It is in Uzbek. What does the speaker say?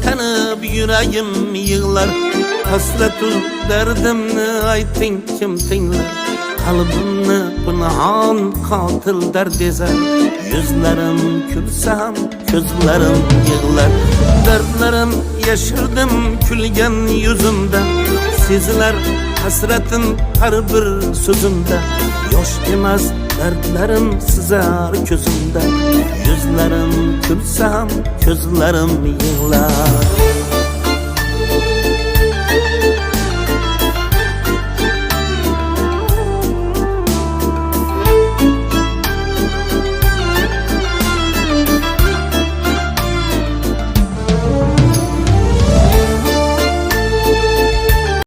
tanıp yüreğim yığlar. Hasretu derdimni ayting kim tinglar. Kalbimni pinhan katil dert ezer. Yüzlerim külsem gözlerim yığlar. Dertlerim yaşırdım külgen yüzümde. Sizler hasretin her bir sözümde. Yoş demez dertlerim sizar gözümde. Yüzlerim külsem gözlerim yığlar.